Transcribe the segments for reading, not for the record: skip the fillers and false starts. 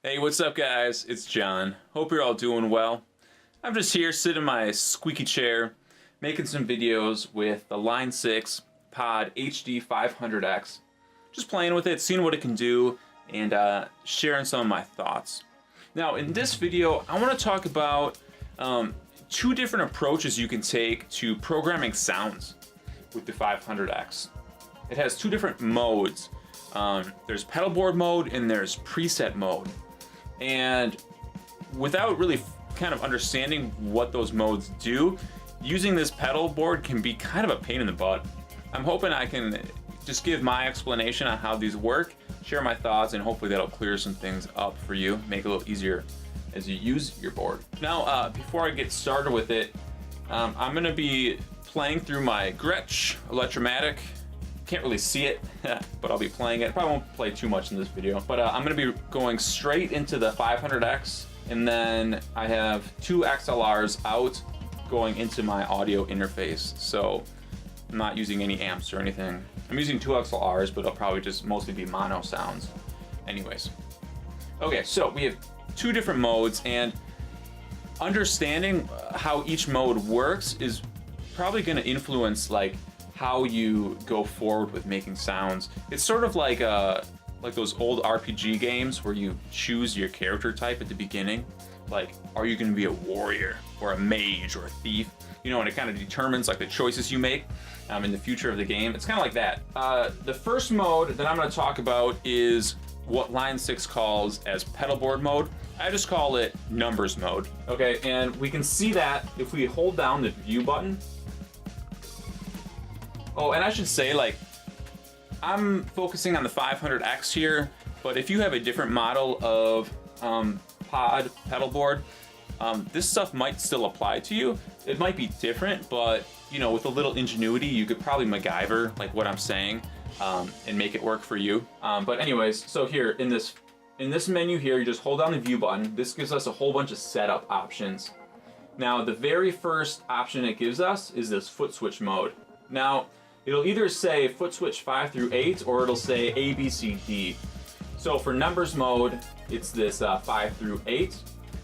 Hey, what's up guys? It's John. Hope you're all doing well. I'm just here sitting in my squeaky chair making some videos with the Line 6 POD HD500x. Just playing with it, seeing what it can do, and sharing some of my thoughts. Now in this video I want to talk about two different approaches you can take to programming sounds with the 500x. It has two different modes. There's Pedalboard Mode and there's Preset Mode. And without really kind of understanding what those modes do, using this pedal board can be kind of a pain in the butt. I'm hoping I can just give my explanation on how these work, share my thoughts, and hopefully that'll clear some things up for you, make it a little easier as you use your board. Now, before I get started with it, I'm going to be playing through my Gretsch Electromatic. Can't really see it, but I'll be playing it. Probably won't play too much in this video, but I'm going to be going straight into the 500x, and then I have two XLRs out going into my audio interface. So I'm not using any amps or anything. I'm using two XLRs, but it'll probably just mostly be mono sounds. Anyways. Okay, so we have two different modes, and understanding how each mode works is probably going to influence like how you go forward with making sounds. It's sort of like those old RPG games where you choose your character type at the beginning. Like, are you going to be a warrior or a mage or a thief? You know, and it kind of determines like the choices you make in the future of the game. It's kind of like that. The first mode that I'm going to talk about is what Line 6 calls as Pedalboard Mode. I just call it Numbers Mode. Okay, and we can see that if we hold down the view button. Oh, and I should say, like, I'm focusing on the 500x here, but if you have a different model of POD pedalboard, this stuff might still apply to you. It might be different, but you know, with a little ingenuity, you could probably MacGyver like what I'm saying and make it work for you. But anyways, so here in this menu here, you just hold down the view button. This gives us a whole bunch of setup options. Now, the very first option it gives us is this foot switch mode. Now, it'll either say foot switch 5 through 8 or it'll say A, B, C, D. So for numbers mode, it's this 5 through 8.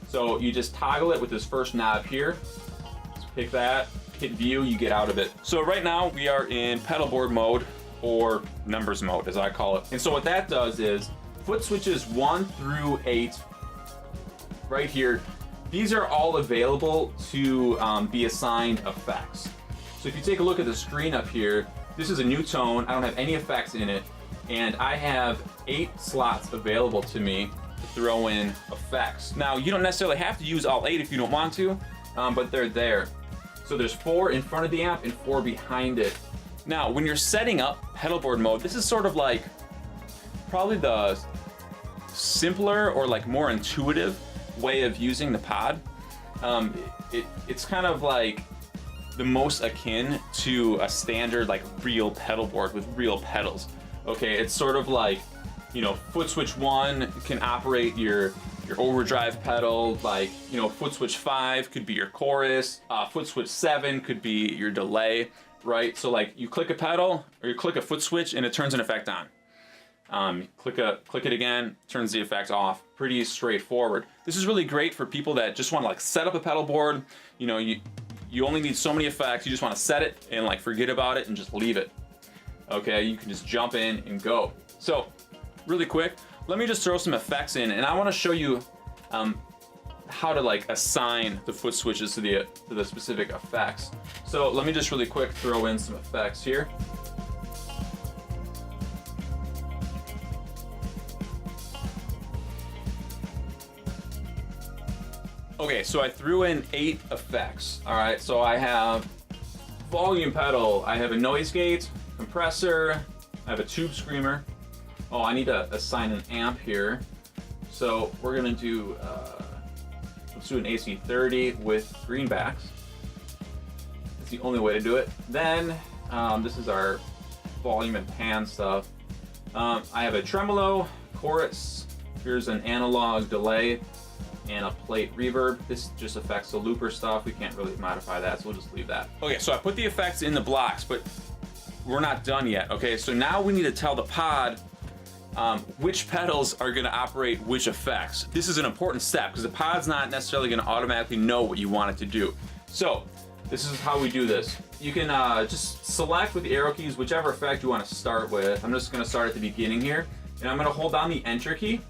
So you just toggle it with this first knob here. Just pick that, hit view, you get out of it. So right now we are in pedalboard mode, or numbers mode as I call it. And so what that does is foot switches 1 through 8 right here. These are all available to be assigned effects. So if you take a look at the screen up here, this is a new tone. I don't have any effects in it, and I have 8 slots available to me to throw in effects. Now, you don't necessarily have to use all 8 if you don't want to, but they're there. So there's 4 in front of the amp and 4 behind it. Now, when you're setting up pedalboard mode, this is sort of like probably the simpler or like more intuitive way of using the pod. It's kind of like the most akin to a standard like real pedal board with real pedals. Okay, it's sort of like, you know, foot switch 1 can operate your overdrive pedal, like, you know, foot switch 5 could be your chorus, foot switch 7 could be your delay, right? So like you click a pedal or you click a foot switch and it turns an effect on. Click it again, turns the effect off. Pretty straightforward. This is really great for people that just want to like set up a pedal board. You know, you only need so many effects. You just want to set it and like forget about it and just leave it. Okay, you can just jump in and go. So really quick, let me just throw some effects in, and I want to show you how to like assign the foot switches to the specific effects. So let me just really quick throw in some effects here. Okay, so I threw in 8 effects. All right, so I have volume pedal, I have a noise gate, compressor, I have a tube screamer. Oh, I need to assign an amp here. So we're gonna do, let's do an AC30 with greenbacks. That's the only way to do it. Then, this is our volume and pan stuff. I have a tremolo, chorus, here's an analog delay, and a plate reverb. This just affects the looper stuff. We can't really modify that, so we'll just leave that. Okay, so I put the effects in the blocks, but we're not done yet. Okay, so now we need to tell the pod which pedals are gonna operate which effects. This is an important step because the pod's not necessarily gonna automatically know what you want it to do. So this is how we do this. You can just select with the arrow keys whichever effect you want to start with. I'm just gonna start at the beginning here, and I'm gonna hold down the enter key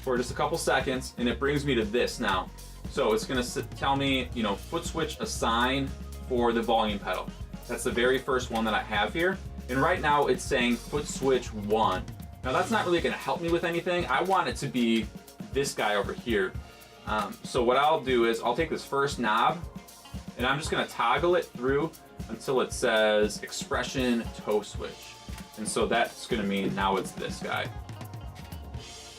for just a couple seconds, and it brings me to this now. So it's gonna tell me, you know, foot switch assign for the volume pedal. That's the very first one that I have here. And right now it's saying foot switch 1. Now that's not really gonna help me with anything. I want it to be this guy over here. So what I'll do is I'll take this first knob and I'm just gonna toggle it through until it says expression toe switch. And so that's gonna mean now it's this guy.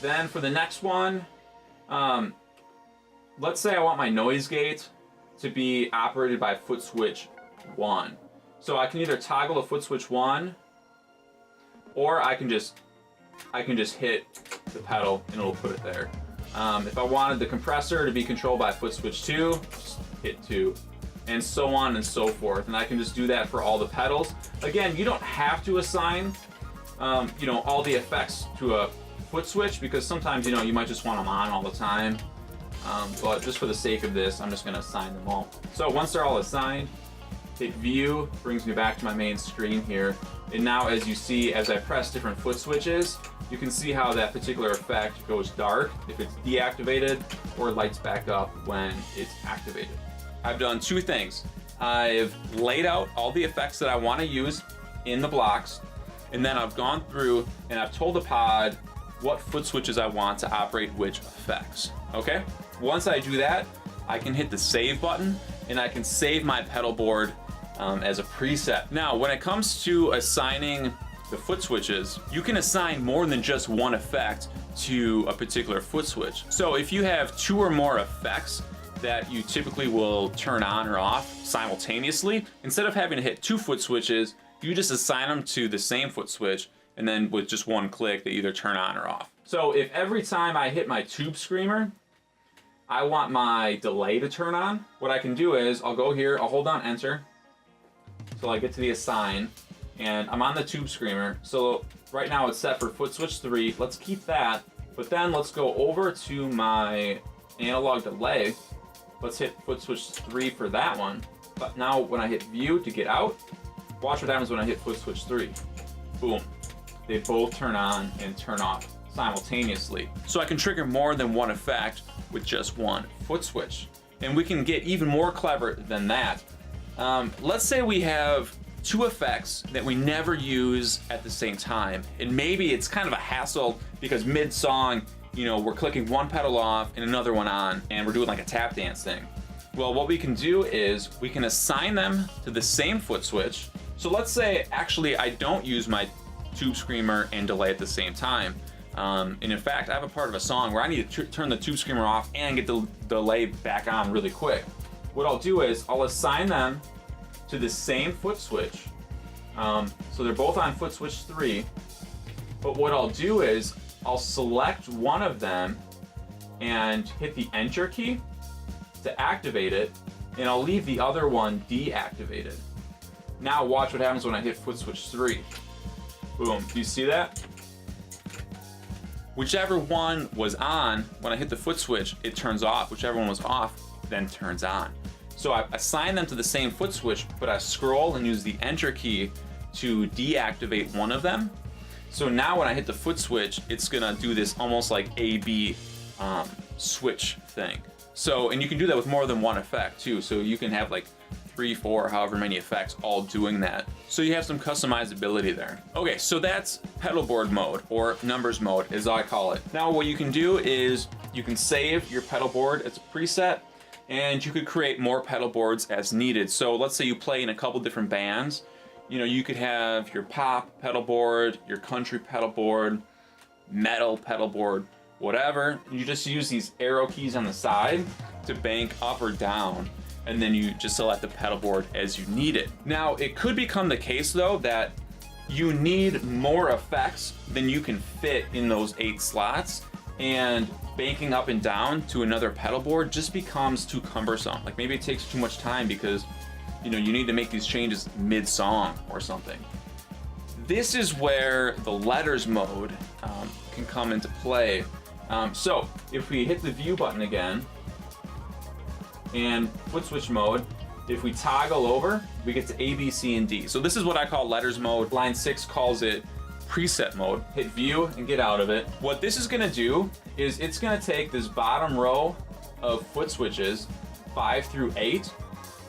Then for the next one, let's say I want my noise gate to be operated by foot switch 1. So I can either toggle a foot switch 1, or I can just hit the pedal and it'll put it there. If I wanted the compressor to be controlled by foot switch 2, just hit 2, and so on and so forth. And I can just do that for all the pedals. Again, you don't have to assign, you know, all the effects to a foot switch because sometimes, you know, you might just want them on all the time. But just for the sake of this, I'm just gonna assign them all. So once they're all assigned, hit view, brings me back to my main screen here. And now as you see, as I press different foot switches, you can see how that particular effect goes dark if it's deactivated or lights back up when it's activated. I've done two things. I've laid out all the effects that I want to use in the blocks, and then I've gone through and I've told the pod what foot switches I want to operate which effects, okay? Once I do that, I can hit the save button and I can save my pedal board as a preset. Now, when it comes to assigning the foot switches, you can assign more than just one effect to a particular foot switch. So if you have 2 or more effects that you typically will turn on or off simultaneously, instead of having to hit 2 foot switches, you just assign them to the same foot switch, and then with just one click, they either turn on or off. So if every time I hit my tube screamer, I want my delay to turn on, what I can do is I'll go here, I'll hold down enter till I get to the assign, and I'm on the tube screamer. So right now it's set for foot switch 3. Let's keep that, but then let's go over to my analog delay. Let's hit foot switch 3 for that one. But now when I hit view to get out, watch what happens when I hit foot switch 3. Boom. They both turn on and turn off simultaneously. So I can trigger more than one effect with just one foot switch. And we can get even more clever than that. Let's say we have 2 effects that we never use at the same time. And maybe it's kind of a hassle because mid-song, you know, we're clicking one pedal off and another one on, and we're doing like a tap dance thing. Well, what we can do is we can assign them to the same foot switch. So let's say actually I don't use my tube screamer and delay at the same time. And in fact, I have a part of a song where I need to turn the tube screamer off and get the delay back on really quick. What I'll do is I'll assign them to the same foot switch. So they're both on foot switch 3. But what I'll do is I'll select one of them and hit the enter key to activate it, and I'll leave the other one deactivated. Now watch what happens when I hit foot switch 3. Boom, do you see that? Whichever one was on, when I hit the foot switch, it turns off. Whichever one was off, then turns on. So I assign them to the same foot switch, but I scroll and use the enter key to deactivate one of them. So now when I hit the foot switch, it's gonna do this almost like A-B switch thing. So, and you can do that with more than one effect too. So you can have like 3, 4, however many effects all doing that. So you have some customizability there. Okay, so that's pedalboard mode, or numbers mode as I call it. Now what you can do is you can save your pedal board as a preset, and you could create more pedal boards as needed. So let's say you play in a couple different bands. You know, you could have your pop pedal board, your country pedal board, metal pedal board, whatever. You just use these arrow keys on the side to bank up or down, and then you just select the pedal board as you need it. Now, it could become the case though that you need more effects than you can fit in those 8 slots, and banking up and down to another pedal board just becomes too cumbersome. Like maybe it takes too much time because, you know, you need to make these changes mid-song or something. this is where the letters mode can come into play. So if we hit the view button again and foot switch mode, if we toggle over, we get to A, B, C, and D. So this is what I call letters mode. Line 6 calls it preset mode. Hit view and get out of it. What this is gonna do is it's gonna take this bottom row of foot switches, 5 through 8,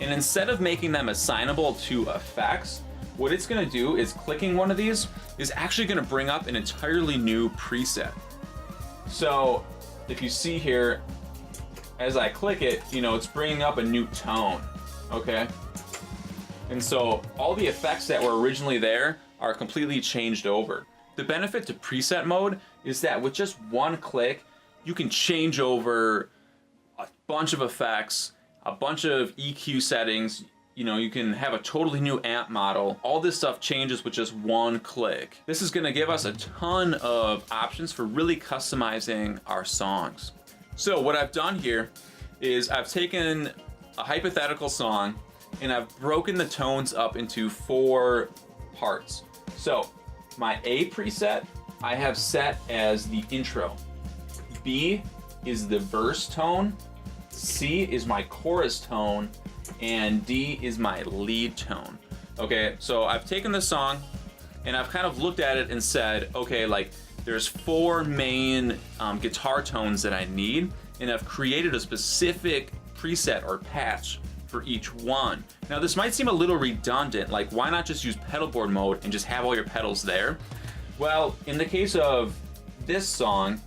and instead of making them assignable to effects, what it's gonna do is clicking one of these is actually gonna bring up an entirely new preset. So if you see here, as I click it, you know, it's bringing up a new tone, okay? And so all the effects that were originally there are completely changed over. The benefit to preset mode is that with just one click, you can change over a bunch of effects, a bunch of EQ settings. You know, you can have a totally new amp model. All this stuff changes with just one click. This is gonna give us a ton of options for really customizing our songs. So what I've done here is I've taken a hypothetical song and I've broken the tones up into 4 parts. So my A preset, I have set as the intro. B is the verse tone. C is my chorus tone. And D is my lead tone. Okay, so I've taken the song and I've kind of looked at it and said, okay, like there's 4 main guitar tones that I need, and I've created a specific preset or patch for each one. Now this might seem a little redundant, like why not just use pedalboard mode and just have all your pedals there? Well, in the case of this song,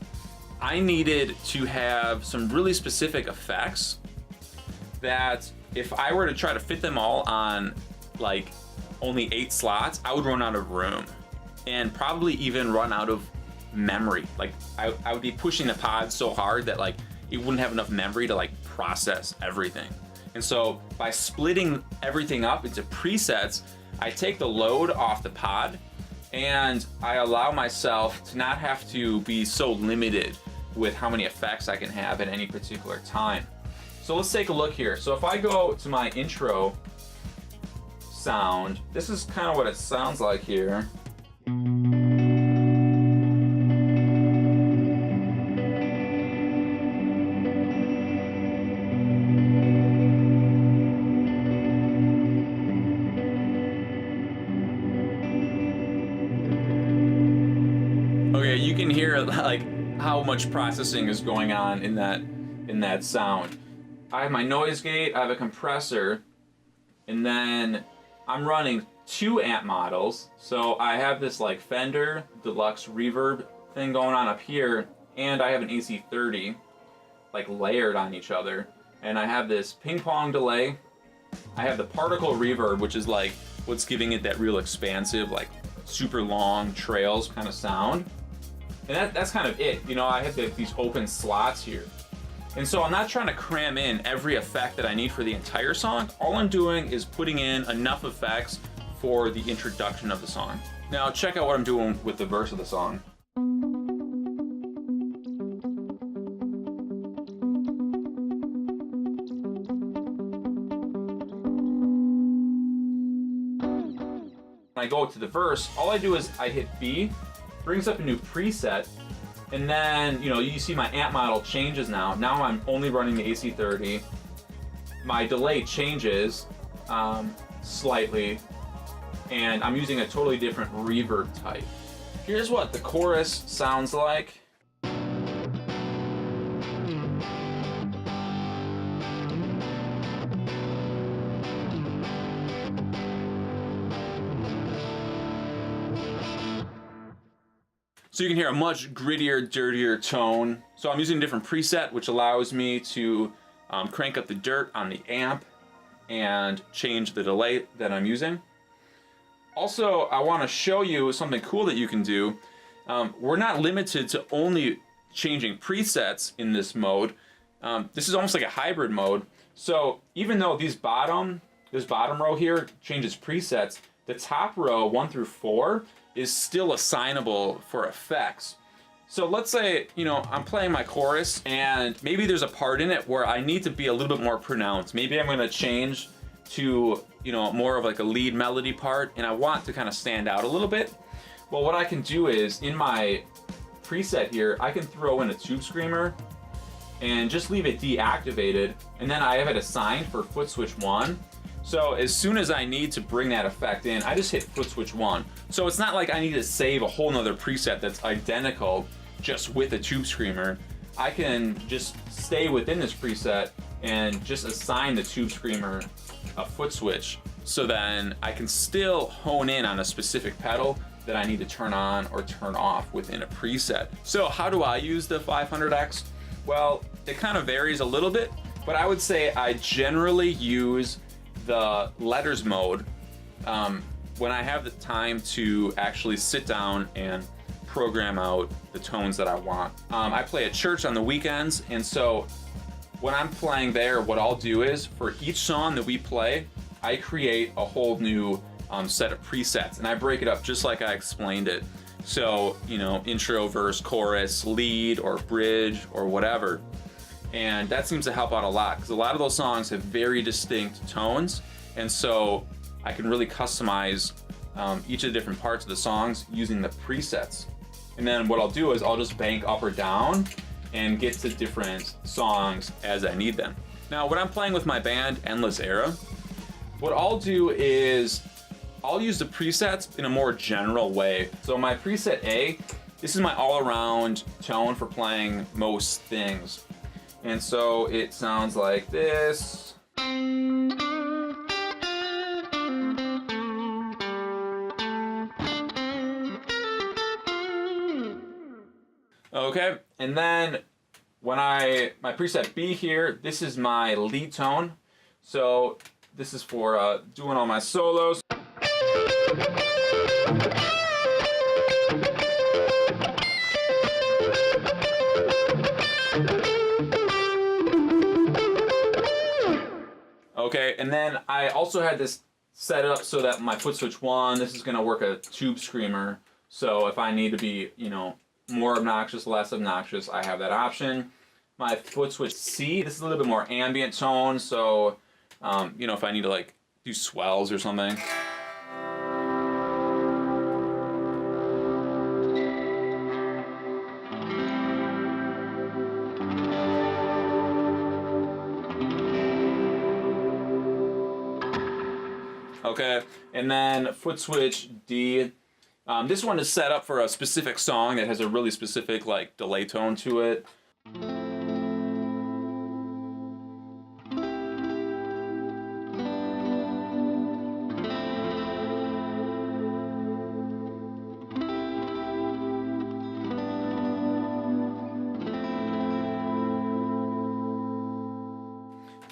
I needed to have some really specific effects that if I were to try to fit them all on like only 8 slots, I would run out of room and probably even run out of memory. Like I would be pushing the pod so hard that like it wouldn't have enough memory to like process everything. And so by splitting everything up into presets, I take the load off the pod and I allow myself to not have to be so limited with how many effects I can have at any particular time. So let's take a look here. So if I go to my intro sound, this is kind of what it sounds like here. Okay, you can hear like how much processing is going on in that sound. I have my noise gate, I have a compressor, and then I'm running 2 amp models. So I have this like Fender Deluxe reverb thing going on up here, and I have an AC30 like layered on each other. And I have this ping pong delay. I have the particle reverb, which is like what's giving it that real expansive, like super long trails kind of sound. And that's kind of it. You know, I have these open slots here. And so I'm not trying to cram in every effect that I need for the entire song. All I'm doing is putting in enough effects for the introduction of the song. Now check out what I'm doing with the verse of the song. When I go to the verse, all I do is I hit B, brings up a new preset, and then, you know, you see my amp model changes now. Now I'm only running the AC30. My delay changes slightly, and I'm using a totally different reverb type. Here's what the chorus sounds like. So you can hear a much grittier, dirtier tone. So I'm using a different preset, which allows me to crank up the dirt on the amp and change the delay that I'm using. Also, I want to show you something cool that you can do. We're not limited to only changing presets in this mode. This is almost like a hybrid mode. So even though this bottom row here changes presets, the top row 1 through 4 is still assignable for effects. So let's say, you know, I'm playing my chorus and maybe there's a part in it where I need to be a little bit more pronounced. Maybe I'm gonna change to, you know, more of like a lead melody part, and I want to kind of stand out a little bit. Well, what I can do is, in my preset here, I can throw in a tube screamer and just leave it deactivated, and then I have it assigned for foot switch 1. So as soon as I need to bring that effect in, I just hit foot switch 1. So it's not like I need to save a whole nother preset that's identical just with a tube screamer. I can just stay within this preset and just assign the tube screamer a foot switch. So then I can still hone in on a specific pedal that I need to turn on or turn off within a preset. So how do I use the 500X? Well, it kind of varies a little bit, but I would say I generally use the letters mode when I have the time to actually sit down and program out the tones that I want. I play at church on the weekends, and so when I'm playing there, what I'll do is for each song that we play, I create a whole new set of presets, and I break it up just like I explained it. So, you know, intro, verse, chorus, lead, or bridge, or whatever. And that seems to help out a lot, because a lot of those songs have very distinct tones, and so I can really customize each of the different parts of the songs using the presets. And then what I'll do is I'll just bank up or down and get to different songs as I need them. Now, when I'm playing with my band, Endless Era, what I'll do is I'll use the presets in a more general way. So my preset A, this is my all-around tone for playing most things. And so it sounds like this. Okay, and then when my preset B here, this is my lead tone. So this is for doing all my solos. Okay, and then I also had this set up so that my foot switch 1, this is going to work a tube screamer. So if I need to be, you know, more obnoxious, less obnoxious, I have that option. My foot switch C, this is a little bit more ambient tone, so you know, if I need to like do swells or something. Okay, and then foot switch D. This one is set up for a specific song that has a really specific like delay tone to it.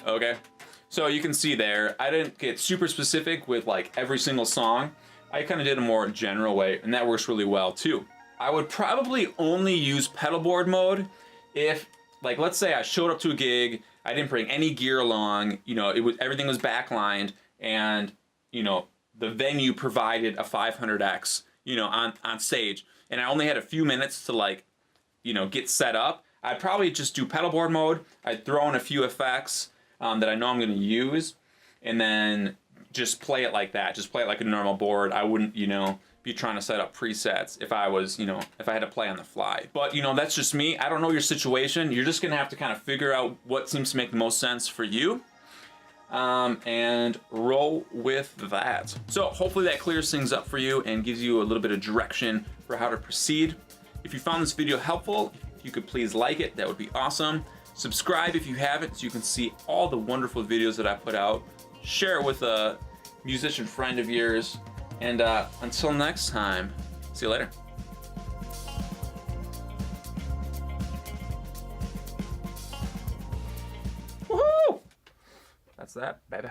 Okay, so you can see there, I didn't get super specific with like every single song. I kind of did a more general way, and that works really well too. I would probably only use Pedalboard Mode if, like, let's say I showed up to a gig, I didn't bring any gear along, you know, everything was backlined, and, you know, the venue provided a 500X, you know, on stage, and I only had a few minutes to, like, you know, get set up. I'd probably just do Pedalboard Mode. I'd throw in a few effects that I know I'm going to use, and then just play it like that. Just play it like a normal board. I wouldn't, you know, be trying to set up presets if I was, you know, if I had to play on the fly. But, you know, that's just me. I don't know your situation. You're just going to have to kind of figure out what seems to make the most sense for you and roll with that. So hopefully that clears things up for you and gives you a little bit of direction for how to proceed. If you found this video helpful, if you could please like it, that would be awesome. Subscribe if you haven't so you can see all the wonderful videos that I put out. Share it with a musician friend of yours. And until next time, see you later. Woohoo! That's that, baby.